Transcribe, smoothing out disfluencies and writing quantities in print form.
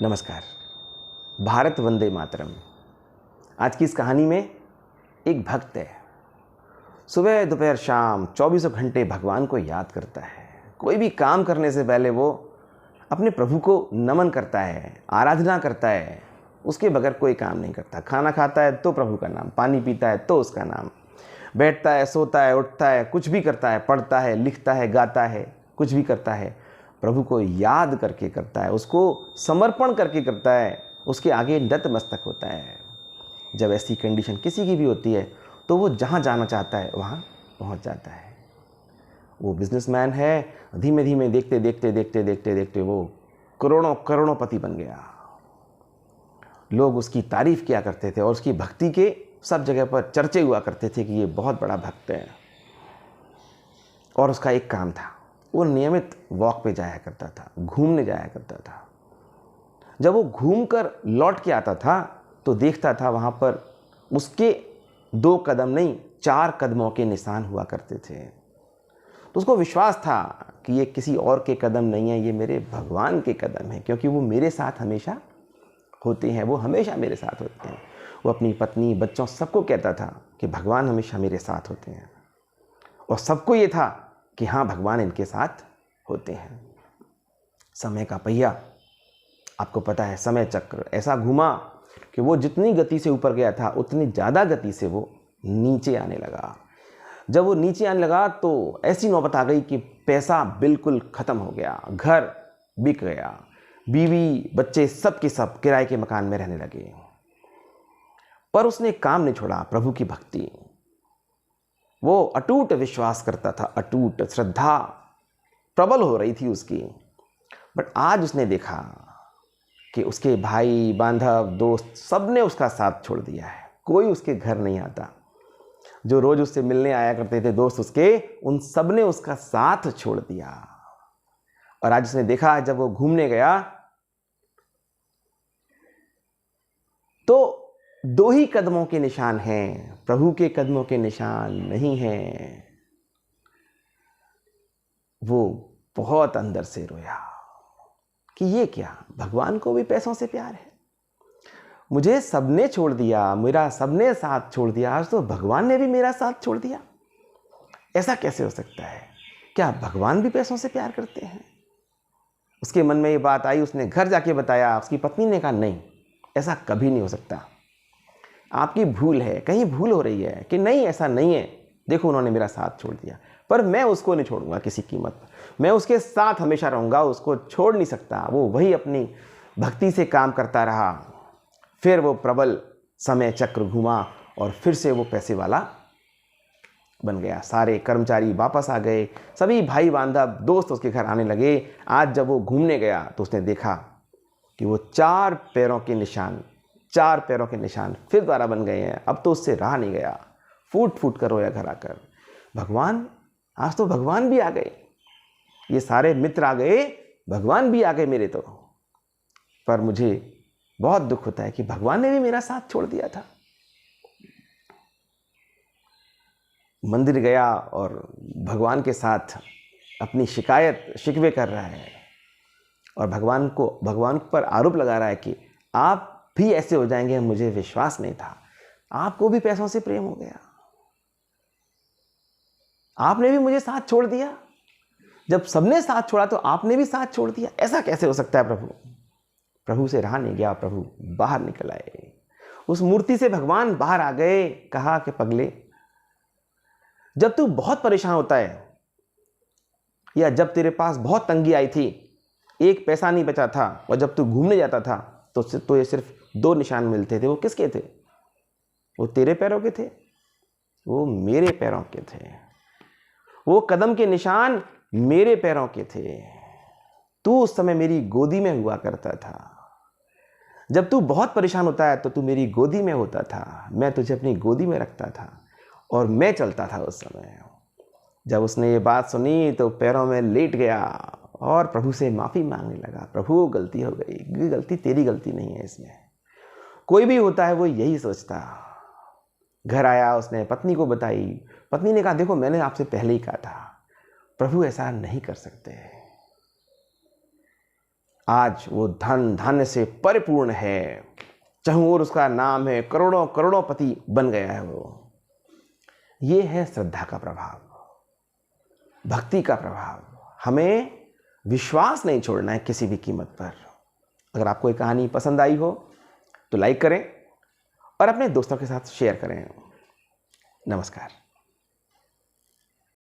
नमस्कार। भारत वंदे मातरम। आज की इस कहानी में एक भक्त है, सुबह दोपहर शाम 24 घंटे भगवान को याद करता है। कोई भी काम करने से पहले वो अपने प्रभु को नमन करता है, आराधना करता है। उसके बगैर कोई काम नहीं करता। खाना खाता है तो प्रभु का नाम, पानी पीता है तो उसका नाम, बैठता है, सोता है, उठता है, कुछ भी करता है, पढ़ता है, लिखता है, गाता है, कुछ भी करता है, प्रभु को याद करके करता है, उसको समर्पण करके करता है, उसके आगे नतमस्तक होता है। जब ऐसी कंडीशन किसी की भी होती है तो वो जहाँ जाना चाहता है वहाँ पहुँच जाता है। वो बिजनेसमैन है, धीमे धीमे देखते देखते देखते देखते देखते वो करोड़ों करोड़ोंपति बन गया। लोग उसकी तारीफ़ किया करते थे और उसकी भक्ति के सब जगह पर चर्चे हुआ करते थे कि ये बहुत बड़ा भक्त है। और उसका एक काम था, वो नियमित वॉक पे जाया करता था, घूमने जाया करता था। जब वो घूमकर लौट के आता था तो देखता था वहाँ पर उसके 2 कदम नहीं 4 कदमों के निशान हुआ करते थे। तो उसको विश्वास था कि ये किसी और के कदम नहीं है, ये मेरे भगवान के कदम हैं, क्योंकि वो मेरे साथ हमेशा होते हैं, वो हमेशा मेरे साथ होते हैं। वो अपनी पत्नी, बच्चों, सबको कहता था कि भगवान हमेशा मेरे साथ होते हैं। और सबको ये था कि हाँ, भगवान इनके साथ होते हैं। समय का पहिया, आपको पता है, समय चक्र ऐसा घुमा कि वो जितनी गति से ऊपर गया था उतनी ज़्यादा गति से वो नीचे आने लगा। जब वो नीचे आने लगा तो ऐसी नौबत आ गई कि पैसा बिल्कुल ख़त्म हो गया, घर बिक गया, बीवी बच्चे सब के सब किराए के मकान में रहने लगे। पर उसने काम नहीं छोड़ा, प्रभु की भक्ति। वो अटूट विश्वास करता था, अटूट श्रद्धा प्रबल हो रही थी उसकी। बट आज उसने देखा कि उसके भाई, बांधव, दोस्त सब ने उसका साथ छोड़ दिया है। कोई उसके घर नहीं आता। जो रोज उससे मिलने आया करते थे दोस्त उसके, उन सब ने उसका साथ छोड़ दिया। और आज उसने देखा, जब वो घूमने गया तो 2 ही कदमों के निशान हैं, प्रभु के कदमों के निशान नहीं हैं। वो बहुत अंदर से रोया कि ये क्या, भगवान को भी पैसों से प्यार है। मुझे सबने छोड़ दिया, मेरा सबने साथ छोड़ दिया, आज तो भगवान ने भी मेरा साथ छोड़ दिया। ऐसा कैसे हो सकता है? क्या भगवान भी पैसों से प्यार करते हैं? उसके मन में ये बात आई, उसने घर जाके बताया। उसकी पत्नी ने कहा, नहीं, ऐसा कभी नहीं हो सकता, आपकी भूल है, कहीं भूल हो रही है। कि नहीं, ऐसा नहीं है, देखो उन्होंने मेरा साथ छोड़ दिया, पर मैं उसको नहीं छोड़ूंगा किसी कीमत पर। मैं उसके साथ हमेशा रहूंगा, उसको छोड़ नहीं सकता। वो वही अपनी भक्ति से काम करता रहा। फिर वो प्रबल समय चक्र घुमा और फिर से वो पैसे वाला बन गया। सारे कर्मचारी वापस आ गए, सभी भाई बांधव दोस्त उसके घर आने लगे। आज जब वो घूमने गया तो उसने देखा कि वो 4 पैरों के निशान फिर दोबारा बन गए हैं। अब तो उससे रहा नहीं गया, फूट फूट कर रोया घर आकर, भगवान, आज तो भगवान भी आ गए, ये सारे मित्र आ गए, भगवान भी आ गए मेरे तो। पर मुझे बहुत दुख होता है कि भगवान ने भी मेरा साथ छोड़ दिया था। मंदिर गया और भगवान के साथ अपनी शिकायत शिकवे कर रहा है और भगवान पर आरोप लगा रहा है कि आप भी ऐसे हो जाएंगे, मुझे विश्वास नहीं था, आपको भी पैसों से प्रेम हो गया, आपने भी मुझे साथ छोड़ दिया। जब सबने साथ छोड़ा तो आपने भी साथ छोड़ दिया। ऐसा कैसे हो सकता है? प्रभु से रहा नहीं गया। प्रभु बाहर निकल आए, उस मूर्ति से भगवान बाहर आ गए। कहा कि पगले, जब तू बहुत परेशान होता है या जब तेरे पास बहुत तंगी आई थी, एक पैसा नहीं बचा था, और जब तू घूमने जाता था तो ये सिर्फ 2 निशान मिलते थे। वो किसके थे? वो तेरे पैरों के थे, वो मेरे पैरों के थे। वो कदम के निशान मेरे पैरों के थे। तू उस समय मेरी गोदी में हुआ करता था। जब तू बहुत परेशान होता है तो तू मेरी गोदी में होता था, मैं तुझे अपनी गोदी में रखता था और मैं चलता था उस समय। जब उसने ये बात सुनी तो पैरों में लेट गया और प्रभु से माफ़ी मांगने लगा। प्रभु, गलती हो गई, गलती तेरी गलती नहीं है इसमें। कोई भी होता है वो यही सोचता। घर आया, उसने पत्नी को बताई। पत्नी ने कहा, देखो मैंने आपसे पहले ही कहा था, प्रभु ऐसा नहीं कर सकते, आज वो धन धान्य से परिपूर्ण है, चाहूँ और उसका नाम है, करोड़ों करोड़ोंपति बन गया है वो। ये है श्रद्धा का प्रभाव, भक्ति का प्रभाव। हमें विश्वास नहीं छोड़ना है किसी भी कीमत पर। अगर आपको ये कहानी पसंद आई हो तो लाइक करें और अपने दोस्तों के साथ शेयर करें। नमस्कार।